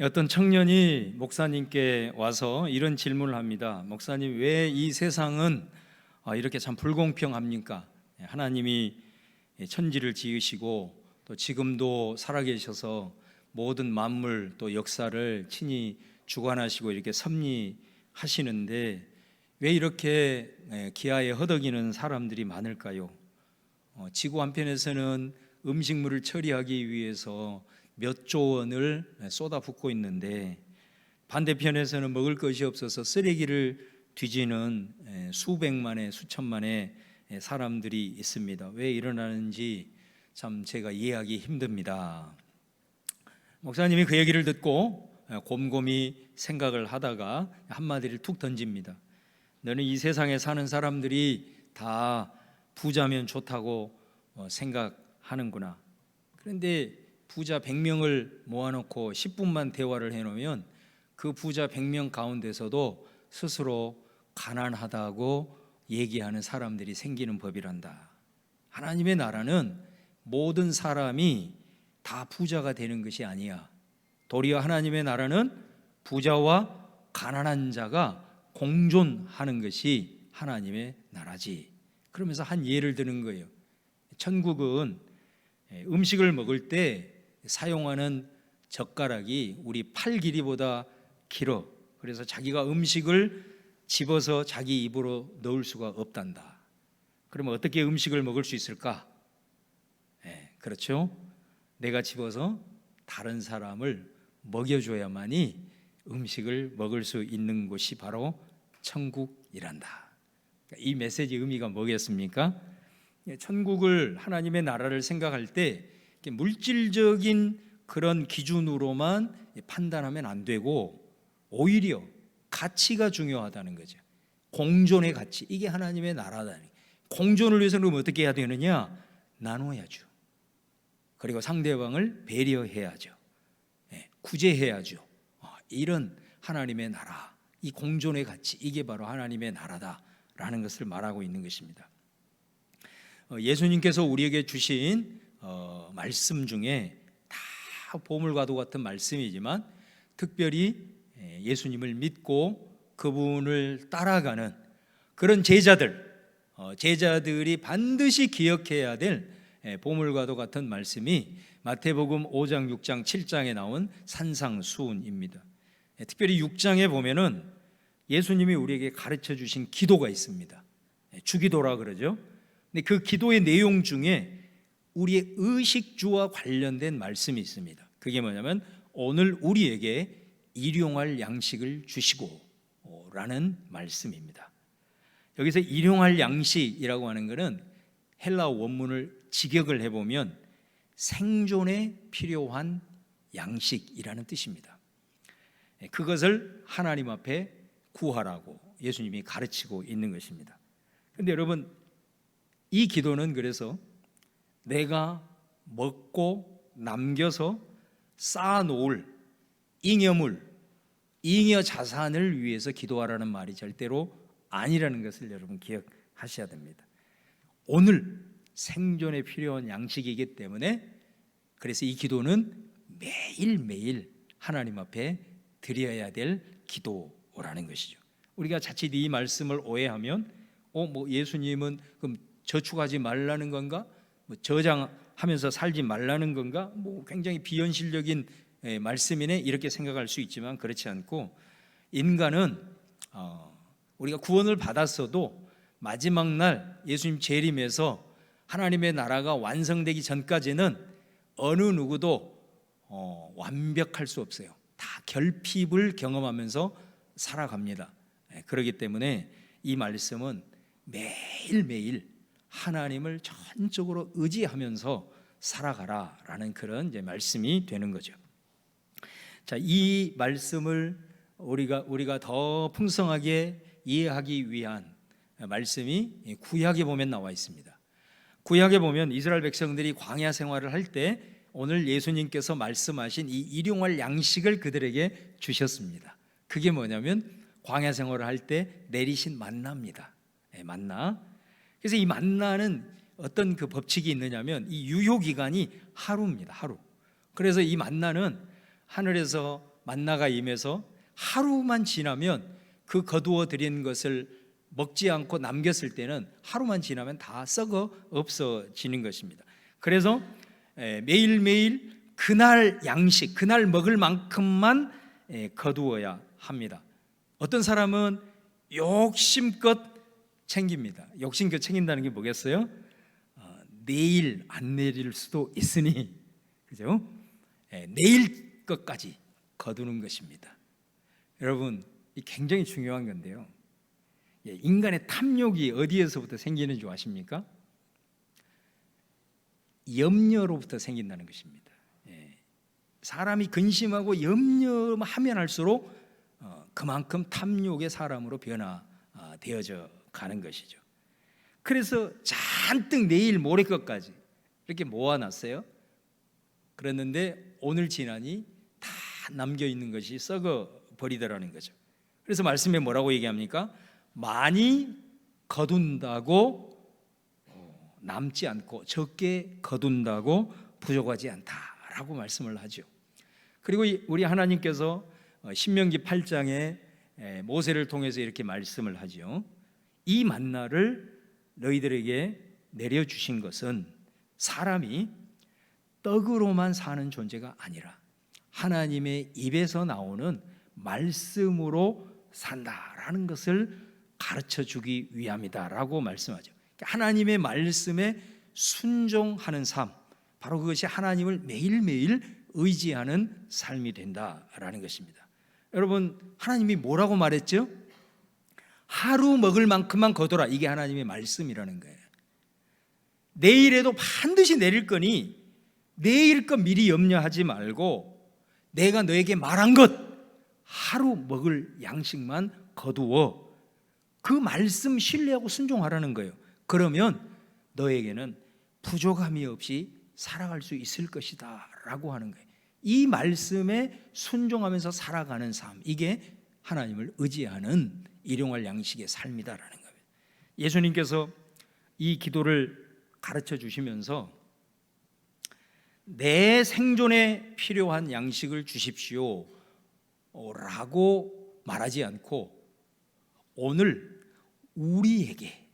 어떤 청년이 목사님께 와서 이런 질문을 합니다. 목사님, 왜 이 세상은 이렇게 참 불공평합니까? 하나님이 천지를 지으시고 또 지금도 살아계셔서 모든 만물 또 역사를 친히 주관하시고 이렇게 섭리하시는데 왜 이렇게 기아에 허덕이는 사람들이 많을까요? 지구 한편에서는 음식물을 처리하기 위해서 몇 조 원을 쏟아붓고 있는데 반대편에서는 먹을 것이 없어서 쓰레기를 뒤지는 수백만의 수천만의 사람들이 있습니다. 왜 일어나는지 참 제가 이해하기 힘듭니다. 목사님이 그 얘기를 듣고 곰곰이 생각을 하다가 한마디를 툭 던집니다. 너는 이 세상에 사는 사람들이 다 부자면 좋다고 생각하는구나. 그런데 부자 100명을 모아놓고 10분만 대화를 해놓으면 그 부자 100명 가운데서도 스스로 가난하다고 얘기하는 사람들이 생기는 법이란다. 하나님의 나라는 모든 사람이 다 부자가 되는 것이 아니야. 도리어 하나님의 나라는 부자와 가난한 자가 공존하는 것이 하나님의 나라지. 그러면서 한 예를 드는 거예요. 천국은 음식을 먹을 때 사용하는 젓가락이 우리 팔 길이보다 길어. 그래서 자기가 음식을 집어서 자기 입으로 넣을 수가 없단다. 그러면 어떻게 음식을 먹을 수 있을까? 그렇죠? 내가 집어서 다른 사람을 먹여줘야만이 음식을 먹을 수 있는 곳이 바로 천국이란다. 이 메시지 의미가 뭐겠습니까? 천국을, 하나님의 나라를 생각할 때 물질적인 그런 기준으로만 판단하면 안 되고 오히려 가치가 중요하다는 거죠. 공존의 가치, 이게 하나님의 나라다. 공존을 위해서는 그럼 어떻게 해야 되느냐? 나눠야죠. 그리고 상대방을 배려해야죠. 구제해야죠. 이런 하나님의 나라, 이 공존의 가치, 이게 바로 하나님의 나라다라는 것을 말하고 있는 것입니다. 예수님께서 우리에게 주신 말씀 중에 다 보물과도 같은 말씀이지만 특별히 예수님을 믿고 그분을 따라가는 그런 제자들이 반드시 기억해야 될 보물과도 같은 말씀이 마태복음 5장, 6장, 7장에 나온 산상수훈입니다. 특별히 6장에 보면은 예수님이 우리에게 가르쳐 주신 기도가 있습니다. 주기도라 그러죠. 근데 그 기도의 내용 중에 우리의 의식주와 관련된 말씀이 있습니다. 그게 뭐냐면 오늘 우리에게 일용할 양식을 주시고 라는 말씀입니다. 여기서 일용할 양식이라고 하는 것은 헬라 원문을 직역을 해보면 생존에 필요한 양식이라는 뜻입니다. 그것을 하나님 앞에 구하라고 예수님이 가르치고 있는 것입니다. 그런데 여러분, 이 기도는 그래서 내가 먹고 남겨서 쌓아놓을 잉여물, 잉여 자산을 위해서 기도하라는 말이 절대로 아니라는 것을 여러분 기억하셔야 됩니다. 오늘 생존에 필요한 양식이기 때문에 그래서 이 기도는 매일매일 하나님 앞에 드려야 될 기도라는 것이죠. 우리가 자칫 이 말씀을 오해하면 예수님은 그럼 저축하지 말라는 건가? 저장하면서 살지 말라는 건가? 굉장히 비현실적인 말씀이네 이렇게 생각할 수 있지만 그렇지 않고 인간은 우리가 구원을 받았어도 마지막 날 예수님 재림에서 하나님의 나라가 완성되기 전까지는 어느 누구도 완벽할 수 없어요. 다 결핍을 경험하면서 살아갑니다. 그렇기 때문에 이 말씀은 매일매일 하나님을 전적으로 의지하면서 살아가라라는 그런 이제 말씀이 되는 거죠. 자, 이 말씀을 우리가 더 풍성하게 이해하기 위한 말씀이 구약에 보면 나와 있습니다. 구약에 보면 이스라엘 백성들이 광야 생활을 할 때 오늘 예수님께서 말씀하신 이 일용할 양식을 그들에게 주셨습니다. 그게 뭐냐면 광야 생활을 할 때 내리신 만나입니다. 만나. 그래서 이 만나는 어떤 그 법칙이 있느냐면 이 유효 기간이 하루입니다. 하루. 그래서 이 만나는 하늘에서 만나가 임해서 하루만 지나면 그 거두어 들인 것을 먹지 않고 남겼을 때는 하루만 지나면 다 썩어 없어지는 것입니다. 그래서 매일매일 그날 양식, 그날 먹을 만큼만 거두어야 합니다. 어떤 사람은 욕심껏 챙깁니다. 욕심껏 챙긴다는 게 뭐겠어요? 내일 안 내릴 수도 있으니, 그죠? 내일 것까지 거두는 것입니다. 여러분, 이 굉장히 중요한 건데요. 인간의 탐욕이 어디에서부터 생기는 줄 아십니까? 염려로부터 생긴다는 것입니다. 사람이 근심하고 염려하면 할수록 그만큼 탐욕의 사람으로 변화되어져 가는 것이죠. 그래서 잔뜩 내일 모레 것까지 이렇게 모아놨어요. 그랬는데 오늘 지나니 다 남겨있는 것이 썩어 버리더라는 거죠. 그래서 말씀에 뭐라고 얘기합니까? 많이 거둔다고 남지 않고 적게 거둔다고 부족하지 않다라고 말씀을 하죠. 그리고 우리 하나님께서 신명기 8장에 모세를 통해서 이렇게 말씀을 하죠. 이 만나를 너희들에게 내려주신 것은 사람이 떡으로만 사는 존재가 아니라 하나님의 입에서 나오는 말씀으로 산다라는 것을 가르쳐 주기 위함이다라고 말씀하죠. 하나님의 말씀에 순종하는 삶, 바로 그것이 하나님을 매일매일 의지하는 삶이 된다라는 것입니다. 여러분, 하나님이 뭐라고 말했죠? 하루 먹을 만큼만 거둬라. 이게 하나님의 말씀이라는 거예요. 내일에도 반드시 내릴 거니 내일 것 미리 염려하지 말고 내가 너에게 말한 것 하루 먹을 양식만 거두어 그 말씀 신뢰하고 순종하라는 거예요. 그러면 너에게는 부족함이 없이 살아갈 수 있을 것이다 라고 하는 거예요. 이 말씀에 순종하면서 살아가는 삶, 이게 하나님을 의지하는 일용할 양식의 삶이다라는 거예요. 예수님께서 이 기도를 가르쳐 주시면서 내 생존에 필요한 양식을 주십시오 라고 말하지 않고 오늘 우리에게,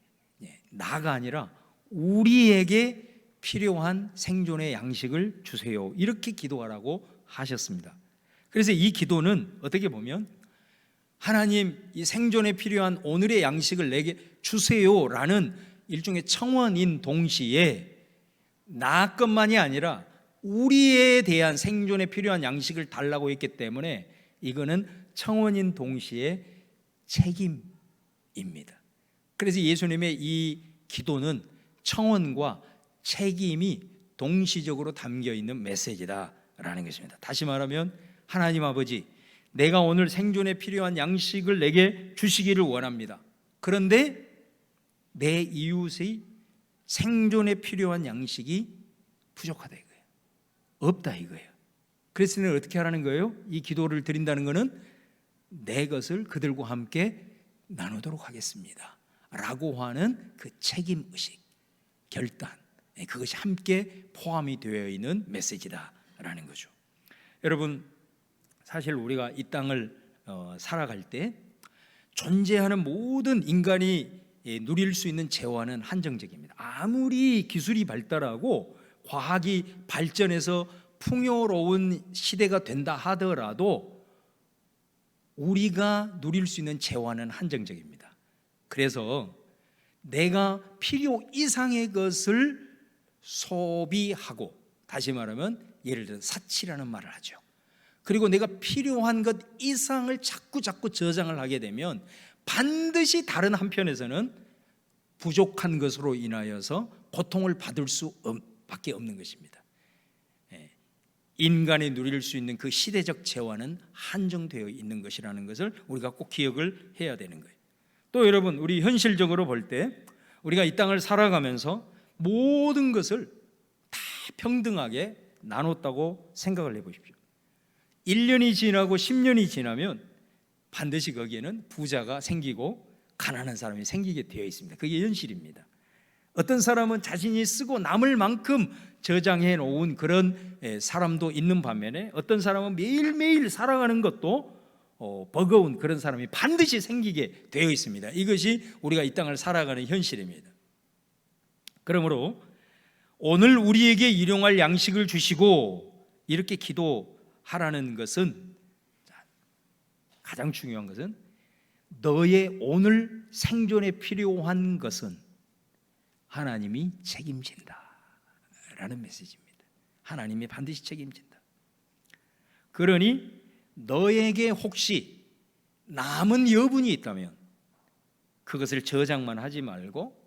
나가 아니라 우리에게 필요한 생존의 양식을 주세요 이렇게 기도하라고 하셨습니다. 그래서 이 기도는 어떻게 보면 하나님 이 생존에 필요한 오늘의 양식을 내게 주세요라는 일종의 청원인 동시에 나 것만이 아니라 우리에 대한 생존에 필요한 양식을 달라고 했기 때문에 이거는 청원인 동시에 책임입니다. 그래서 예수님의 이 기도는 청원과 책임이 동시적으로 담겨 있는 메시지다라는 것입니다. 다시 말하면 하나님 아버지, 내가 오늘 생존에 필요한 양식을 내게 주시기를 원합니다. 그런데 내 이웃의 생존에 필요한 양식이 부족하다 이거예요. 없다 이거예요. 그래서 너는 어떻게 하라는 거예요? 이 기도를 드린다는 것은 내 것을 그들과 함께 나누도록 하겠습니다 라고 하는 그 책임의식, 결단, 그것이 함께 포함이 되어 있는 메시지다라는 거죠. 여러분, 사실 우리가 이 땅을 살아갈 때 존재하는 모든 인간이 누릴 수 있는 재화는 한정적입니다. 아무리 기술이 발달하고 과학이 발전해서 풍요로운 시대가 된다 하더라도 우리가 누릴 수 있는 재화는 한정적입니다. 그래서 내가 필요 이상의 것을 소비하고, 다시 말하면 예를 들어 사치라는 말을 하죠. 그리고 내가 필요한 것 이상을 자꾸 저장을 하게 되면 반드시 다른 한편에서는 부족한 것으로 인하여서 고통을 받을 수밖에 없는 것입니다. 인간이 누릴 수 있는 그 시대적 재화는 한정되어 있는 것이라는 것을 우리가 꼭 기억을 해야 되는 거예요. 또 여러분, 우리 현실적으로 볼 때 우리가 이 땅을 살아가면서 모든 것을 다 평등하게 나눴다고 생각을 해보십시오. 1년이 지나고 10년이 지나면 반드시 거기에는 부자가 생기고 가난한 사람이 생기게 되어 있습니다. 그게 현실입니다. 어떤 사람은 자신이 쓰고 남을 만큼 저장해 놓은 그런 사람도 있는 반면에 어떤 사람은 매일매일 살아가는 것도 버거운 그런 사람이 반드시 생기게 되어 있습니다. 이것이 우리가 이 땅을 살아가는 현실입니다. 그러므로 오늘 우리에게 일용할 양식을 주시고 이렇게 기도하라는 것은, 가장 중요한 것은 너의 오늘 생존에 필요한 것은 하나님이 책임진다 라는 메시지입니다. 하나님이 반드시 책임진다. 그러니 너에게 혹시 남은 여분이 있다면 그것을 저장만 하지 말고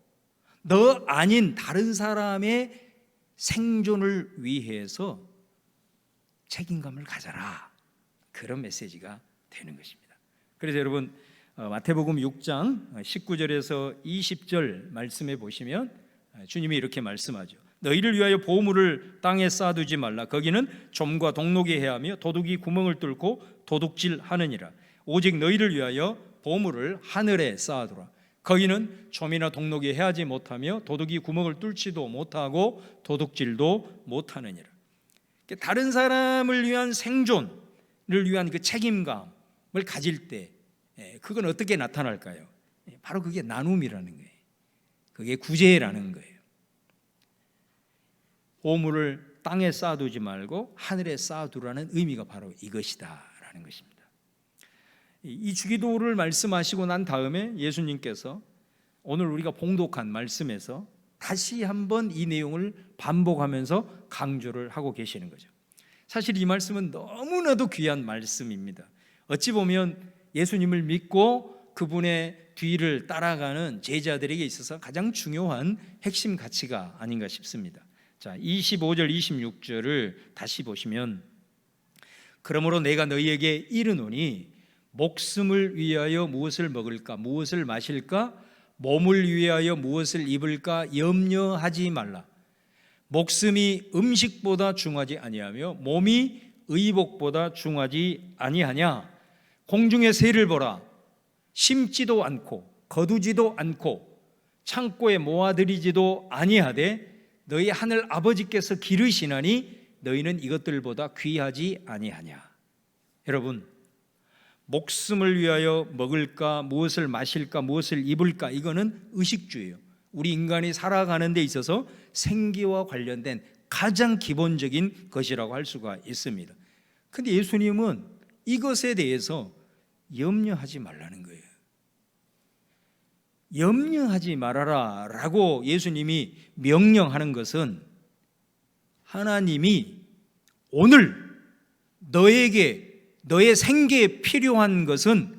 너 아닌 다른 사람의 생존을 위해서 책임감을 가져라, 그런 메시지가 되는 것입니다. 그래서 여러분 마태복음 6장 19절에서 20절 말씀해 보시면 주님이 이렇게 말씀하죠. 너희를 위하여 보물을 땅에 쌓아두지 말라. 거기는 좀과 동록이 해하며 도둑이 구멍을 뚫고 도둑질하느니라. 오직 너희를 위하여 보물을 하늘에 쌓아두라. 거기는 좀이나 동록이 해하지 못하며 도둑이 구멍을 뚫지도 못하고 도둑질도 못하느니라. 다른 사람을 위한 생존을 위한 그 책임감을 가질 때 그건 어떻게 나타날까요? 바로 그게 나눔이라는 거예요. 그게 구제라는 거예요. 보물을 땅에 쌓아두지 말고 하늘에 쌓아두라는 의미가 바로 이것이다라는 것입니다. 이 주기도를 말씀하시고 난 다음에 예수님께서 오늘 우리가 봉독한 말씀에서 다시 한번 이 내용을 반복하면서 강조를 하고 계시는 거죠. 사실 이 말씀은 너무나도 귀한 말씀입니다. 어찌 보면 예수님을 믿고 그분의 뒤를 따라가는 제자들에게 있어서 가장 중요한 핵심 가치가 아닌가 싶습니다. 자, 25절 26절을 다시 보시면, 그러므로 내가 너희에게 이르노니 목숨을 위하여 무엇을 먹을까 무엇을 마실까 몸을 위하여 무엇을 입을까 염려하지 말라. 목숨이 음식보다 중하지 아니하며 몸이 의복보다 중하지 아니하냐. 공중의 새를 보라. 심지도 않고 거두지도 않고 창고에 모아들이지도 아니하되 너희 하늘 아버지께서 기르시나니 너희는 이것들보다 귀하지 아니하냐. 여러분, 목숨을 위하여 먹을까 무엇을 마실까 무엇을 입을까, 이거는 의식주예요. 우리 인간이 살아가는 데 있어서 생계와 관련된 가장 기본적인 것이라고 할 수가 있습니다. 그런데 예수님은 이것에 대해서 염려하지 말라는 거예요. 염려하지 말아라 라고 예수님이 명령하는 것은 하나님이 오늘 너에게 너의 생계에 필요한 것은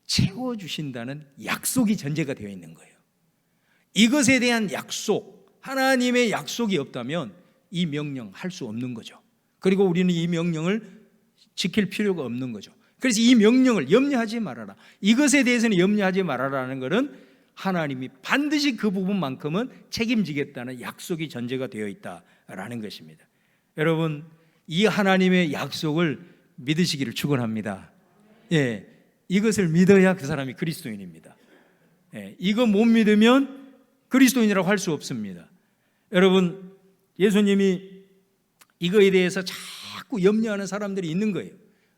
채워주신다는 약속이 전제가 되어 있는 거예요. 이것에 대한 약속, 하나님의 약속이 없다면 이 명령 할 수 없는 거죠. 그리고 우리는 이 명령을 지킬 필요가 없는 거죠. 그래서 이 명령을 염려하지 말아라, 이것에 대해서는 염려하지 말아라는 것은 하나님이 반드시 그 부분만큼은 책임지겠다는 약속이 전제가 되어 있다라는 것입니다. 여러분, 이 하나님의 약속을 믿으시기를 축원합니다. 예, 이것을 믿어야 그 사람이 그리스도인입니다. 예, 이거 못 믿으면 그리스도인이라고 할 수 없습니다. 여러분, 예수님이 이거에 대해서 자꾸 염려하는 사람들이 있는 거예요.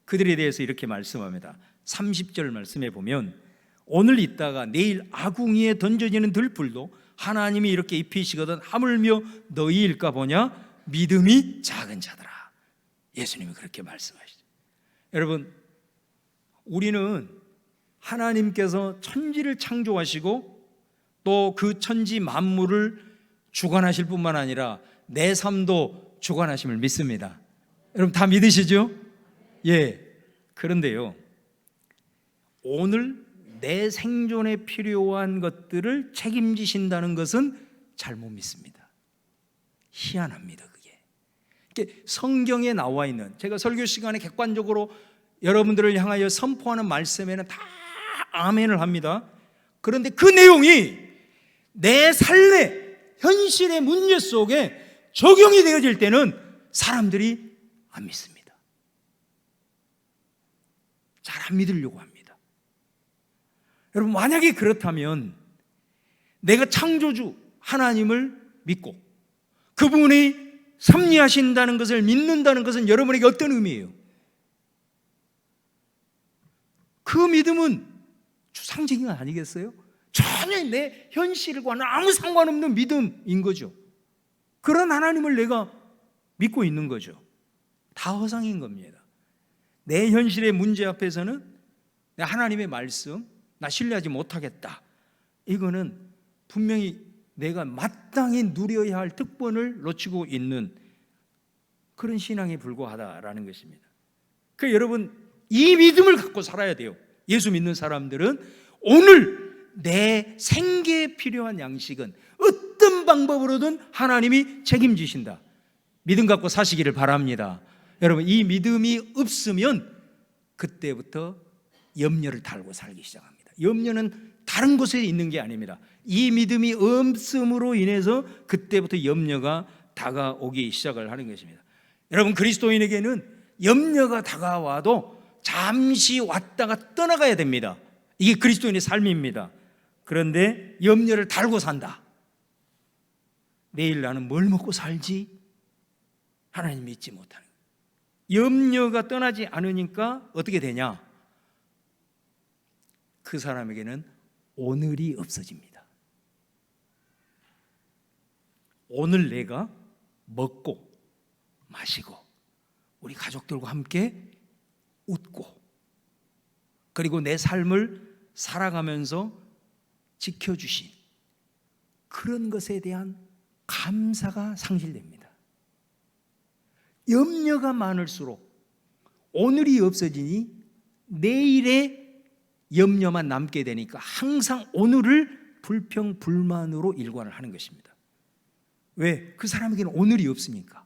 그들에 대해서 이렇게 말씀합니다. 30절 말씀해 보면, 오늘 있다가 내일 아궁이에 던져지는 들풀도 하나님이 이렇게 입히시거든 하물며 너희일까 보냐. 믿음이 작은 자들아. 예수님이 그렇게 말씀하시죠. 여러분, 우리는 하나님께서 천지를 창조하시고 또 그 천지 만물을 주관하실 뿐만 아니라 내 삶도 주관하심을 믿습니다. 여러분 다 믿으시죠? 예. 그런데요, 오늘 내 생존에 필요한 것들을 책임지신다는 것은 잘못 믿습니다. 희한합니다. 그게 성경에 나와 있는, 제가 설교 시간에 객관적으로 여러분들을 향하여 선포하는 말씀에는 다 아멘을 합니다. 그런데 그 내용이 내 삶의 현실의 문제 속에 적용이 되어질 때는 사람들이 안 믿습니다. 잘 안 믿으려고 합니다. 여러분, 만약에 그렇다면 내가 창조주 하나님을 믿고 그분이 섭리하신다는 것을 믿는다는 것은 여러분에게 어떤 의미예요? 그 믿음은 추상적인 거 아니겠어요? 전혀 내 현실과는 아무 상관없는 믿음인 거죠. 그런 하나님을 내가 믿고 있는 거죠. 다 허상인 겁니다. 내 현실의 문제 앞에서는 내 하나님의 말씀 나 신뢰하지 못하겠다. 이거는 분명히 내가 마땅히 누려야 할 특권을 놓치고 있는 그런 신앙에 불과하다라는 것입니다. 그러니까 여러분 이 믿음을 갖고 살아야 돼요. 예수 믿는 사람들은 오늘 내 생계에 필요한 양식은 어떤 방법으로든 하나님이 책임지신다. 믿음 갖고 사시기를 바랍니다. 여러분 이 믿음이 없으면 그때부터 염려를 달고 살기 시작합니다. 염려는 다른 곳에 있는 게 아닙니다. 이 믿음이 없음으로 인해서 그때부터 염려가 다가오기 시작을 하는 것입니다. 여러분 그리스도인에게는 염려가 다가와도 잠시 왔다가 떠나가야 됩니다. 이게 그리스도인의 삶입니다. 그런데 염려를 달고 산다. 내일 나는 뭘 먹고 살지? 하나님 믿지 못하는 거예요. 염려가 떠나지 않으니까 어떻게 되냐? 그 사람에게는 오늘이 없어집니다. 오늘 내가 먹고 마시고 우리 가족들과 함께 웃고 그리고 내 삶을 살아가면서 지켜주신 그런 것에 대한 감사가 상실됩니다. 염려가 많을수록 오늘이 없어지니 내일의 염려만 남게 되니까 항상 오늘을 불평불만으로 일관을 하는 것입니다. 왜? 그 사람에게는 오늘이 없으니까.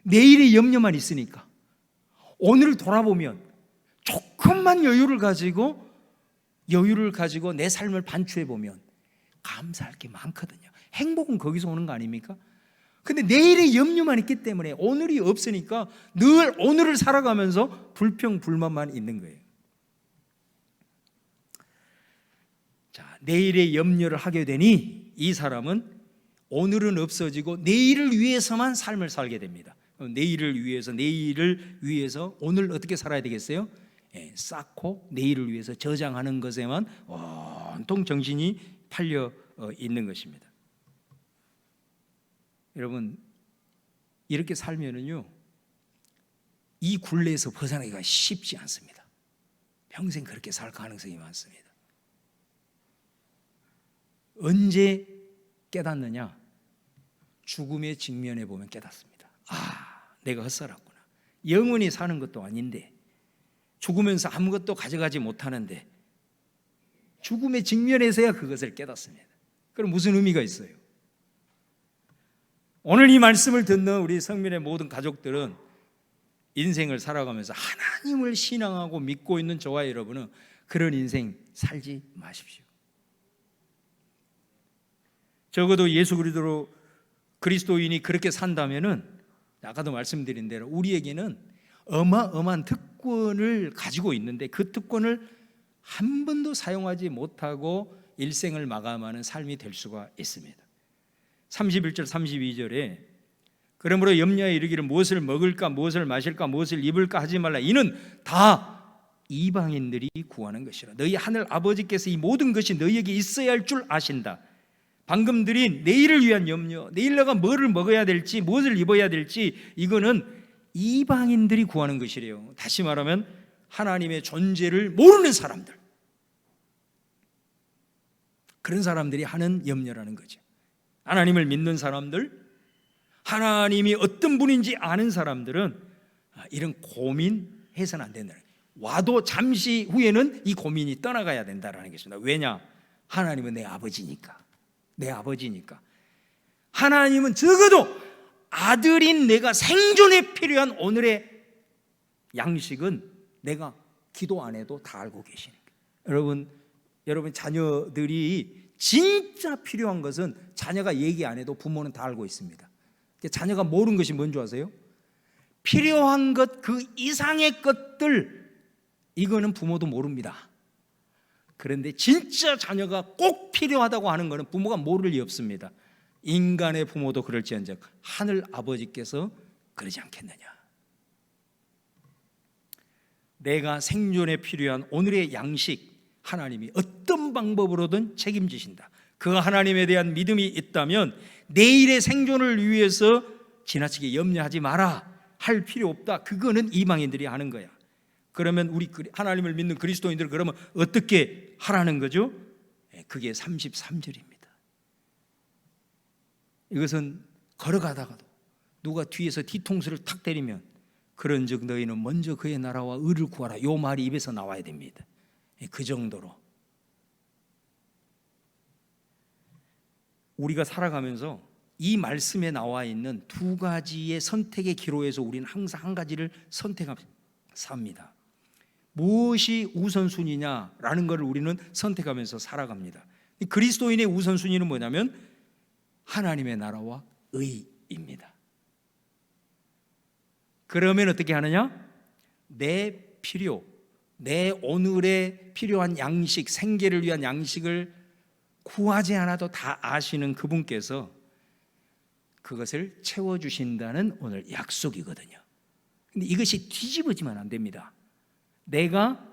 내일의 염려만 있으니까. 오늘을 돌아보면 조금만 여유를 가지고 내 삶을 반추해 보면 감사할 게 많거든요. 행복은 거기서 오는 거 아닙니까? 근데 내일의 염려만 있기 때문에 오늘이 없으니까 늘 오늘을 살아가면서 불평불만만 있는 거예요. 자, 내일의 염려를 하게 되니 이 사람은 오늘은 없어지고 내일을 위해서만 삶을 살게 됩니다. 내일을 위해서 오늘 어떻게 살아야 되겠어요? 쌓고 내일을 위해서 저장하는 것에만 온통 정신이 팔려 있는 것입니다. 여러분 이렇게 살면은요 이 굴레에서 벗어나기가 쉽지 않습니다. 평생 그렇게 살 가능성이 많습니다. 언제 깨닫느냐? 죽음의 직면에 보면 깨닫습니다. 내가 헛살았구나. 영원히 사는 것도 아닌데 죽으면서 아무것도 가져가지 못하는데 죽음의 직면에서야 그것을 깨닫습니다. 그럼 무슨 의미가 있어요? 오늘 이 말씀을 듣는 우리 성민의 모든 가족들은 인생을 살아가면서 하나님을 신앙하고 믿고 있는 저와 여러분은 그런 인생 살지 마십시오. 적어도 예수 그리스도인이 그렇게 산다면은 아까도 말씀드린 대로 우리에게는 어마어마한 특권을 가지고 있는데 그 특권을 한 번도 사용하지 못하고 일생을 마감하는 삶이 될 수가 있습니다. 31절 32절에 그러므로 염려에 이르기를 무엇을 먹을까 무엇을 마실까 무엇을 입을까 하지 말라. 이는 다 이방인들이 구하는 것이라. 너희 하늘 아버지께서 이 모든 것이 너희에게 있어야 할 줄 아신다. 방금 드린 내일을 위한 염려, 내일 내가 뭐를 먹어야 될지 무엇을 입어야 될지 이거는 이방인들이 구하는 것이래요. 다시 말하면 하나님의 존재를 모르는 사람들, 그런 사람들이 하는 염려라는 거죠. 하나님을 믿는 사람들, 하나님이 어떤 분인지 아는 사람들은 이런 고민해서는 안 된다. 와도 잠시 후에는 이 고민이 떠나가야 된다는 것입니다. 왜냐? 하나님은 내 아버지니까. 하나님은 적어도 아들인 내가 생존에 필요한 오늘의 양식은 내가 기도 안 해도 다 알고 계시니까. 여러분 자녀들이 진짜 필요한 것은 자녀가 얘기 안 해도 부모는 다 알고 있습니다. 자녀가 모르는 것이 뭔지 아세요? 필요한 것, 그 이상의 것들, 이거는 부모도 모릅니다. 그런데 진짜 자녀가 꼭 필요하다고 하는 것은 부모가 모를 리 없습니다. 인간의 부모도 그럴지언정 하늘 아버지께서 그러지 않겠느냐. 내가 생존에 필요한 오늘의 양식 하나님이 어떤 방법으로든 책임지신다. 그 하나님에 대한 믿음이 있다면 내일의 생존을 위해서 지나치게 염려하지 마라 할 필요 없다. 그거는 이방인들이 하는 거야. 그러면 우리 하나님을 믿는 그리스도인들은 그러면 어떻게 하라는 거죠? 그게 33절입니다. 이것은 걸어가다가도 누가 뒤에서 뒤통수를 탁 때리면 그런즉 너희는 먼저 그의 나라와 의를 구하라. 요 말이 입에서 나와야 됩니다. 그 정도로 우리가 살아가면서 이 말씀에 나와 있는 두 가지의 선택의 기로에서 우리는 항상 한 가지를 선택하면서 삽니다. 무엇이 우선순위냐라는 것을 우리는 선택하면서 살아갑니다. 그리스도인의 우선순위는 뭐냐면 하나님의 나라와 의입니다. 그러면 어떻게 하느냐? 내 필요, 내 오늘의 필요한 양식, 생계를 위한 양식을 구하지 않아도 다 아시는 그분께서 그것을 채워주신다는 오늘 약속이거든요. 근데 이것이 뒤집어지면 안 됩니다. 내가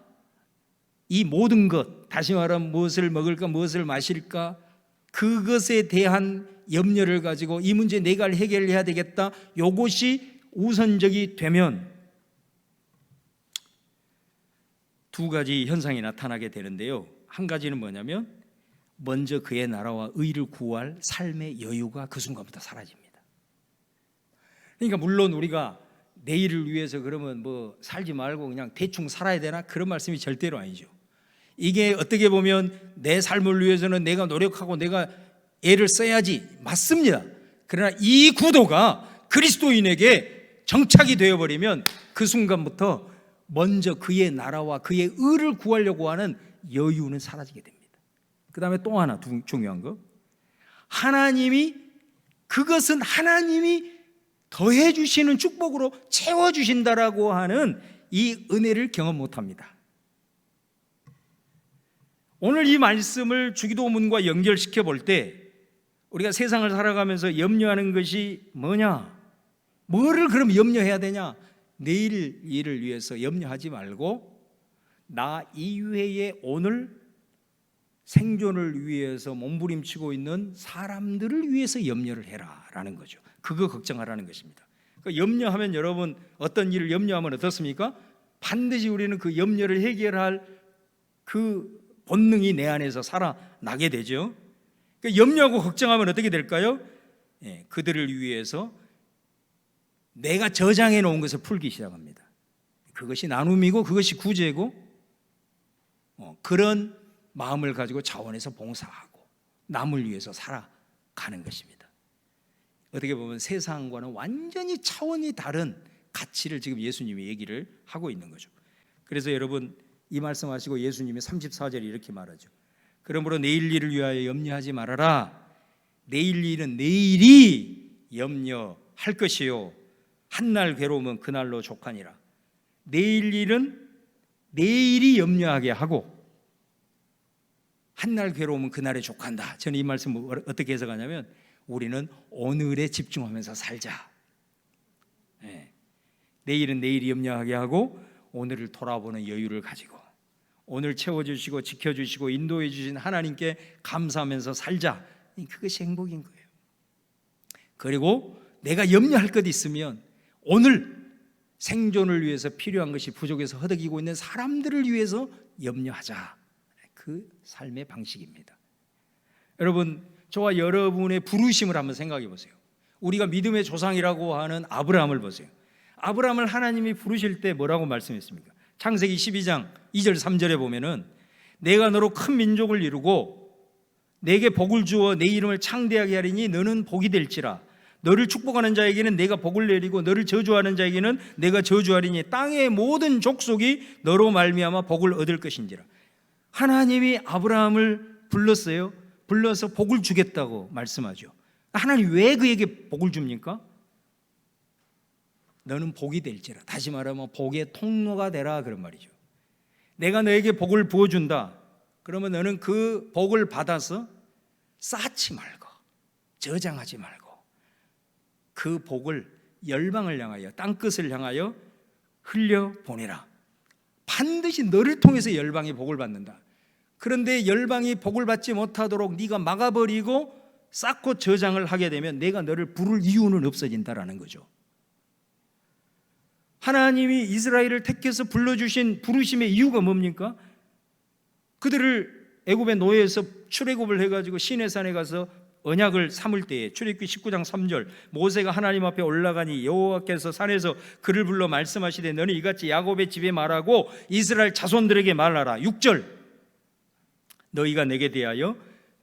이 모든 것, 다시 말하면 무엇을 먹을까, 무엇을 마실까, 그것에 대한 염려를 가지고 이 문제 내가 해결해야 되겠다, 이것이 우선적이 되면 두 가지 현상이 나타나게 되는데요. 한 가지는 뭐냐면 먼저 그의 나라와 의를 구할 삶의 여유가 그 순간부터 사라집니다. 그러니까 물론 우리가 내일을 위해서 그러면 뭐 살지 말고 그냥 대충 살아야 되나? 그런 말씀이 절대로 아니죠. 이게 어떻게 보면 내 삶을 위해서는 내가 노력하고 내가 애를 써야지, 맞습니다. 그러나 이 구도가 그리스도인에게 정착이 되어버리면 그 순간부터 먼저 그의 나라와 그의 의를 구하려고 하는 여유는 사라지게 됩니다. 그 다음에 또 하나 중요한 거, 그것은 하나님이 더해 주시는 축복으로 채워주신다라고 하는 이 은혜를 경험 못합니다. 오늘 이 말씀을 주기도문과 연결시켜 볼 때 우리가 세상을 살아가면서 염려하는 것이 뭐냐? 뭐를 그럼 염려해야 되냐? 내일 일을 위해서 염려하지 말고 나 이외에 오늘 생존을 위해서 몸부림치고 있는 사람들을 위해서 염려를 해라 라는 거죠. 그거 걱정하라는 것입니다. 염려하면 여러분 어떤 일을 염려하면 어떻습니까? 반드시 우리는 그 염려를 해결할 그 본능이 내 안에서 살아나게 되죠. 염려하고 걱정하면 어떻게 될까요? 그들을 위해서 내가 저장해 놓은 것을 풀기 시작합니다. 그것이 나눔이고 그것이 구제고 그런 마음을 가지고 자원해서 봉사하고 남을 위해서 살아가는 것입니다. 어떻게 보면 세상과는 완전히 차원이 다른 가치를 지금 예수님이 얘기를 하고 있는 거죠. 그래서 여러분 이 말씀하시고 예수님이 34절에 이렇게 말하죠. 그러므로 내일 일을 위하여 염려하지 말아라. 내일 일은 내일이 염려할 것이요 한날 괴로움은 그날로 족하니라. 내일 일은 내일이 염려하게 하고 한날 괴로움은 그날에 족한다. 저는 이 말씀을 어떻게 해석하냐면 우리는 오늘에 집중하면서 살자. 내일은 내일이 염려하게 하고 오늘을 돌아보는 여유를 가지고 오늘 채워주시고 지켜주시고 인도해 주신 하나님께 감사하면서 살자. 그것이 행복인 거예요. 그리고 내가 염려할 것 있으면 오늘 생존을 위해서 필요한 것이 부족해서 허덕이고 있는 사람들을 위해서 염려하자. 그 삶의 방식입니다. 여러분, 저와 여러분의 부르심을 한번 생각해 보세요. 우리가 믿음의 조상이라고 하는 아브라함을 보세요. 아브라함을 하나님이 부르실 때 뭐라고 말씀했습니까? 창세기 12장 2절 3절에 보면은 내가 너로 큰 민족을 이루고 내게 복을 주어 내 이름을 창대하게 하리니 너는 복이 될지라. 너를 축복하는 자에게는 내가 복을 내리고 너를 저주하는 자에게는 내가 저주하리니 땅의 모든 족속이 너로 말미암아 복을 얻을 것인지라. 하나님이 아브라함을 불렀어요. 불러서 복을 주겠다고 말씀하죠. 하나님 왜 그에게 복을 줍니까? 너는 복이 될지라. 다시 말하면 복의 통로가 되라 그런 말이죠. 내가 너에게 복을 부어준다. 그러면 너는 그 복을 받아서 쌓지 말고 저장하지 말고 그 복을 열방을 향하여 땅끝을 향하여 흘려보내라. 반드시 너를 통해서 열방이 복을 받는다. 그런데 열방이 복을 받지 못하도록 네가 막아버리고 쌓고 저장을 하게 되면 내가 너를 부를 이유는 없어진다라는 거죠. 하나님이 이스라엘을 택해서 불러주신 부르심의 이유가 뭡니까? 그들을 애굽의 노예에서 출애굽을 해가지고 시내산에 가서 언약을 삼을 때에 출애굽기 19장 3절 모세가 하나님 앞에 올라가니 여호와께서 산에서 그를 불러 말씀하시되 너는 이같이 야곱의 집에 말하고 이스라엘 자손들에게 말하라. 6절 너희가 내게 대하여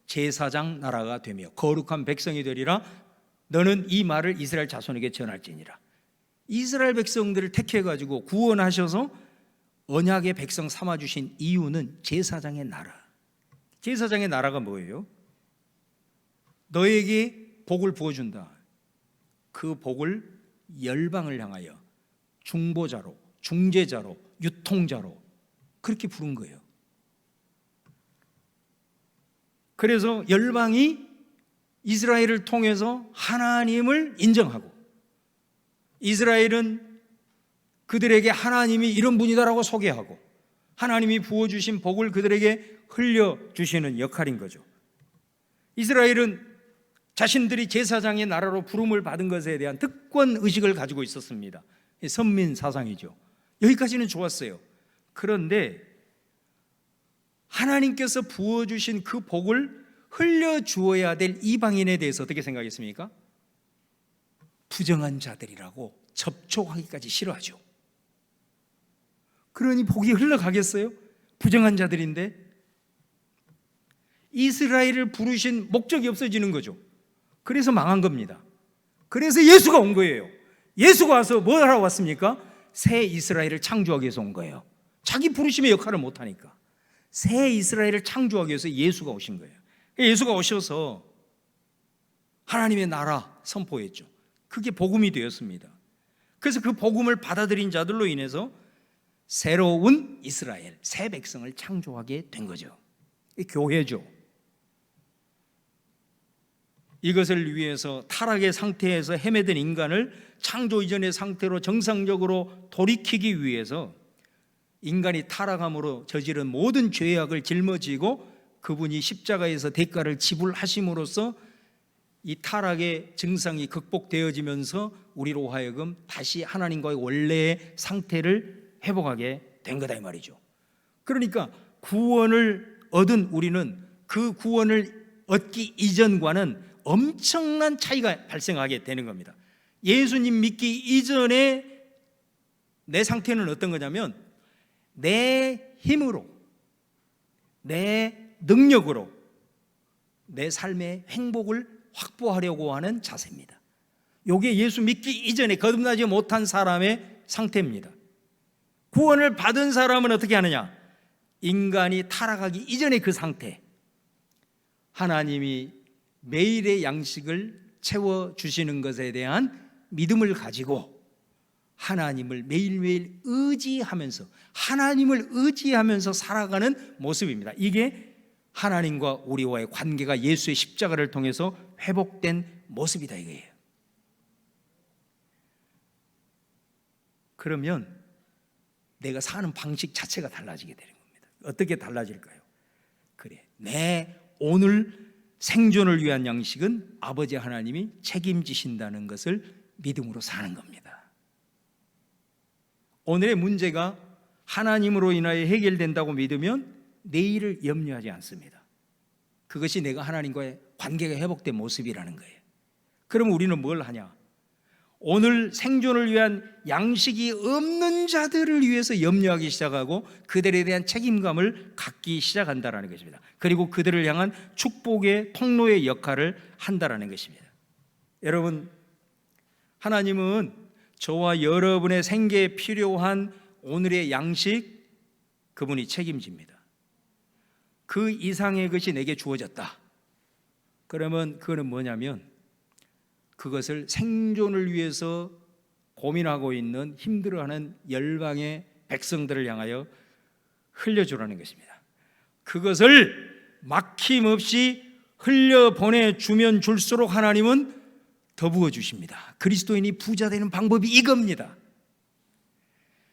제사장 나라가 되며 거룩한 백성이 되리라. 너는 이 말을 이스라엘 자손에게 전할지니라. 이스라엘 백성들을 택해가지고 구원하셔서 언약의 백성 삼아주신 이유는 제사장의 나라. 제사장의 나라가 뭐예요? 너에게 복을 부어준다. 그 복을 열방을 향하여 중보자로, 중재자로, 유통자로 그렇게 부른 거예요. 그래서 열방이 이스라엘을 통해서 하나님을 인정하고 이스라엘은 그들에게 하나님이 이런 분이다라고 소개하고 하나님이 부어주신 복을 그들에게 흘려주시는 역할인 거죠. 이스라엘은 자신들이 제사장의 나라로 부름을 받은 것에 대한 특권의식을 가지고 있었습니다. 선민 사상이죠. 여기까지는 좋았어요. 그런데 하나님께서 부어주신 그 복을 흘려주어야 될 이방인에 대해서 어떻게 생각했습니까? 부정한 자들이라고 접촉하기까지 싫어하죠. 그러니 복이 흘러가겠어요? 부정한 자들인데. 이스라엘을 부르신 목적이 없어지는 거죠. 그래서 망한 겁니다. 그래서 예수가 온 거예요. 예수가 와서 뭐 하러 왔습니까? 새 이스라엘을 창조하기 위해서 온 거예요. 자기 부르심의 역할을 못하니까 새 이스라엘을 창조하기 위해서 예수가 오신 거예요. 예수가 오셔서 하나님의 나라 선포했죠. 그게 복음이 되었습니다. 그래서 그 복음을 받아들인 자들로 인해서 새로운 이스라엘, 새 백성을 창조하게 된 거죠. 이 교회죠. 이것을 위해서 타락의 상태에서 헤매던 인간을 창조 이전의 상태로 정상적으로 돌이키기 위해서 인간이 타락함으로 저지른 모든 죄악을 짊어지고 그분이 십자가에서 대가를 지불하심으로써 이 타락의 증상이 극복되어지면서 우리로 하여금 다시 하나님과의 원래의 상태를 회복하게 된 거다 이 말이죠. 그러니까 구원을 얻은 우리는 그 구원을 얻기 이전과는 엄청난 차이가 발생하게 되는 겁니다. 예수님 믿기 이전에 내 상태는 어떤 거냐면 내 힘으로, 내 능력으로 내 삶의 행복을 확보하려고 하는 자세입니다. 이게 예수 믿기 이전에 거듭나지 못한 사람의 상태입니다. 구원을 받은 사람은 어떻게 하느냐? 인간이 타락하기 이전의 그 상태, 하나님이 매일의 양식을 채워주시는 것에 대한 믿음을 가지고 하나님을 매일매일 의지하면서 하나님을 의지하면서 살아가는 모습입니다. 이게 하나님과 우리와의 관계가 예수의 십자가를 통해서 회복된 모습이다 이거예요. 그러면 내가 사는 방식 자체가 달라지게 되는 겁니다. 어떻게 달라질까요? 그래, 내 오늘 생존을 위한 양식은 아버지 하나님이 책임지신다는 것을 믿음으로 사는 겁니다. 오늘의 문제가 하나님으로 인하여 해결된다고 믿으면 내일을 염려하지 않습니다. 그것이 내가 하나님과의 관계가 회복된 모습이라는 거예요. 그럼 우리는 뭘 하냐? 오늘 생존을 위한 양식이 없는 자들을 위해서 염려하기 시작하고 그들에 대한 책임감을 갖기 시작한다는 것입니다. 그리고 그들을 향한 축복의 통로의 역할을 한다는 것입니다. 여러분, 하나님은 저와 여러분의 생계에 필요한 오늘의 양식 그분이 책임집니다. 그 이상의 것이 내게 주어졌다. 그러면 그거는 뭐냐면 그것을 생존을 위해서 고민하고 있는 힘들어하는 열방의 백성들을 향하여 흘려주라는 것입니다. 그것을 막힘없이 흘려보내주면 줄수록 하나님은 더 부어주십니다. 그리스도인이 부자 되는 방법이 이겁니다.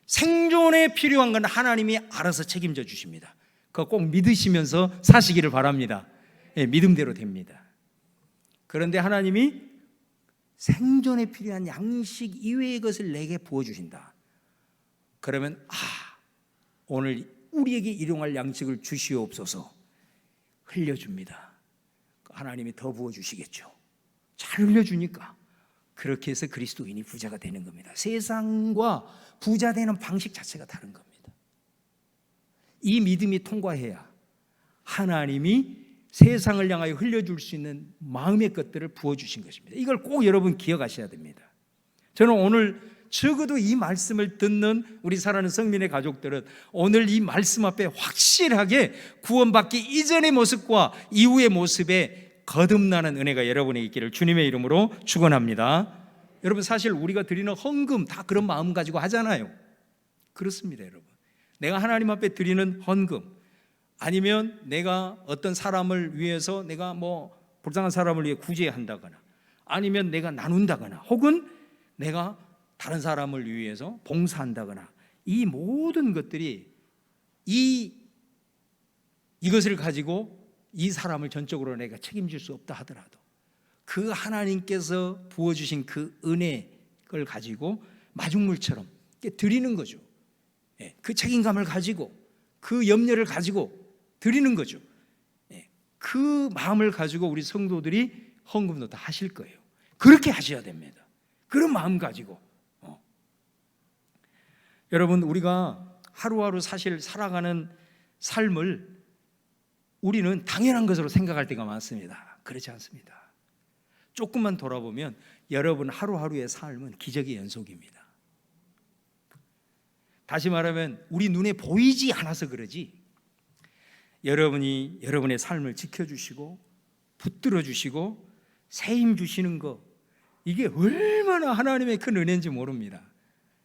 생존에 필요한 건 하나님이 알아서 책임져 주십니다. 그거 꼭 믿으시면서 사시기를 바랍니다. 예, 믿음대로 됩니다. 그런데 하나님이 생존에 필요한 양식 이외의 것을 내게 부어주신다. 그러면 오늘 우리에게 일용할 양식을 주시옵소서. 흘려줍니다. 하나님이 더 부어주시겠죠. 잘 흘려주니까 그렇게 해서 그리스도인이 부자가 되는 겁니다. 세상과 부자 되는 방식 자체가 다른 겁니다. 이 믿음이 통과해야 하나님이 세상을 향하여 흘려줄 수 있는 마음의 것들을 부어주신 것입니다. 이걸 꼭 여러분 기억하셔야 됩니다. 저는 오늘 적어도 이 말씀을 듣는 우리 사랑하는 성민의 가족들은 오늘 이 말씀 앞에 확실하게 구원받기 이전의 모습과 이후의 모습에 거듭나는 은혜가 여러분에게 있기를 주님의 이름으로 축원합니다. 여러분, 사실 우리가 드리는 헌금 다 그런 마음 가지고 하잖아요. 그렇습니다. 여러분, 내가 하나님 앞에 드리는 헌금, 아니면 내가 어떤 사람을 위해서 내가 불쌍한 사람을 위해 구제한다거나, 아니면 내가 나눈다거나, 혹은 내가 다른 사람을 위해서 봉사한다거나, 이 모든 것들이 이것을 가지고 이 사람을 전적으로 내가 책임질 수 없다 하더라도 그 하나님께서 부어주신 그 은혜를 가지고 마중물처럼 드리는 거죠. 그 책임감을 가지고 그 염려를 가지고 드리는 거죠. 그 마음을 가지고 우리 성도들이 헌금도 다 하실 거예요. 그렇게 하셔야 됩니다. 그런 마음 가지고. 여러분, 우리가 하루하루 사실 살아가는 삶을 우리는 당연한 것으로 생각할 때가 많습니다. 그렇지 않습니다. 조금만 돌아보면 여러분 하루하루의 삶은 기적의 연속입니다. 다시 말하면 우리 눈에 보이지 않아서 그러지, 여러분이 여러분의 삶을 지켜주시고 붙들어 주시고 세임 주시는 거, 이게 얼마나 하나님의 큰 은혜인지 모릅니다.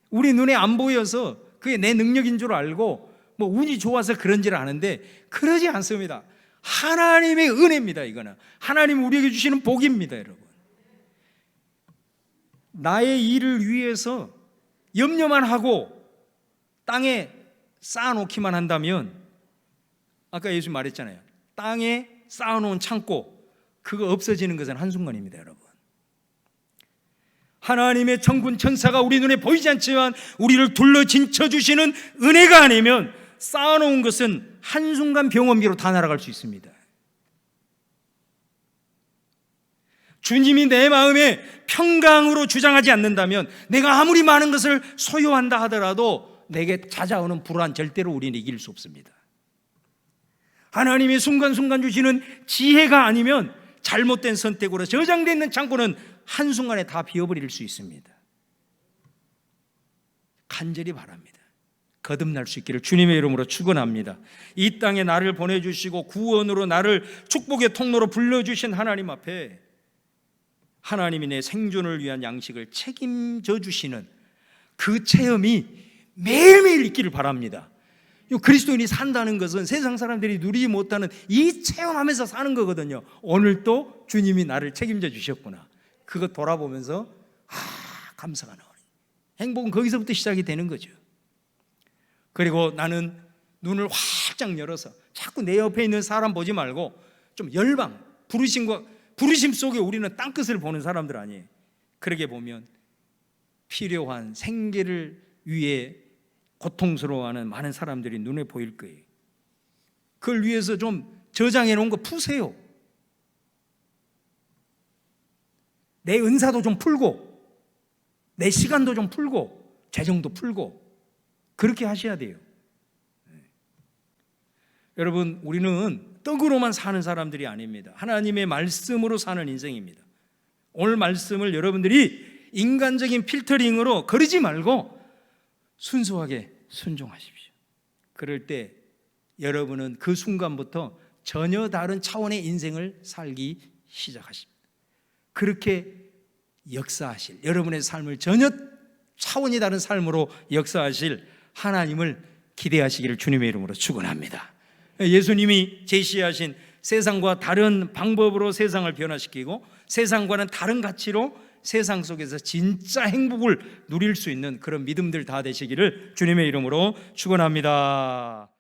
우리 눈에 안 보여서 그게 내 능력인 줄 알고 운이 좋아서 그런지를 아는데 그러지 않습니다. 하나님의 은혜입니다. 이거는 하나님 우리에게 주시는 복입니다. 여러분, 나의 일을 위해서 염려만 하고 땅에 쌓아놓기만 한다면, 아까 예수 말했잖아요. 땅에 쌓아놓은 창고, 그거 없어지는 것은 한순간입니다. 여러분, 하나님의 천군 천사가 우리 눈에 보이지 않지만 우리를 둘러 진쳐주시는 은혜가 아니면 쌓아놓은 것은 한순간 병원비로 다 날아갈 수 있습니다. 주님이 내 마음에 평강으로 주장하지 않는다면, 내가 아무리 많은 것을 소유한다 하더라도 내게 찾아오는 불안 절대로 우리는 이길 수 없습니다. 하나님이 순간순간 주시는 지혜가 아니면 잘못된 선택으로 저장되어 있는 창고는 한순간에 다 비워버릴 수 있습니다. 간절히 바랍니다. 거듭날 수 있기를 주님의 이름으로 축원합니다. 이 땅에 나를 보내주시고 구원으로 나를 축복의 통로로 불러주신 하나님 앞에 하나님이 내 생존을 위한 양식을 책임져 주시는 그 체험이 매일매일 있기를 바랍니다. 그리스도인이 산다는 것은 세상 사람들이 누리지 못하는 이 체험하면서 사는 거거든요. 오늘 또 주님이 나를 책임져 주셨구나, 그거 돌아보면서 감사가 나오니 행복은 거기서부터 시작이 되는 거죠. 그리고 나는 눈을 활짝 열어서 자꾸 내 옆에 있는 사람 보지 말고 좀 열방, 부르심 속에 우리는 땅끝을 보는 사람들 아니에요. 그러게 보면 필요한 생계를 위해 고통스러워하는 많은 사람들이 눈에 보일 거예요. 그걸 위해서 좀 저장해 놓은 거 푸세요. 내 은사도 좀 풀고, 내 시간도 좀 풀고, 재정도 풀고, 그렇게 하셔야 돼요. 여러분, 우리는 떡으로만 사는 사람들이 아닙니다. 하나님의 말씀으로 사는 인생입니다. 오늘 말씀을 여러분들이 인간적인 필터링으로 거르지 말고 순수하게 순종하십시오. 그럴 때 여러분은 그 순간부터 전혀 다른 차원의 인생을 살기 시작하십니다. 그렇게 역사하실, 여러분의 삶을 전혀 차원이 다른 삶으로 역사하실 하나님을 기대하시기를 주님의 이름으로 축원합니다. 예수님이 제시하신 세상과 다른 방법으로 세상을 변화시키고 세상과는 다른 가치로 세상 속에서 진짜 행복을 누릴 수 있는 그런 믿음들 다 되시기를 주님의 이름으로 축원합니다.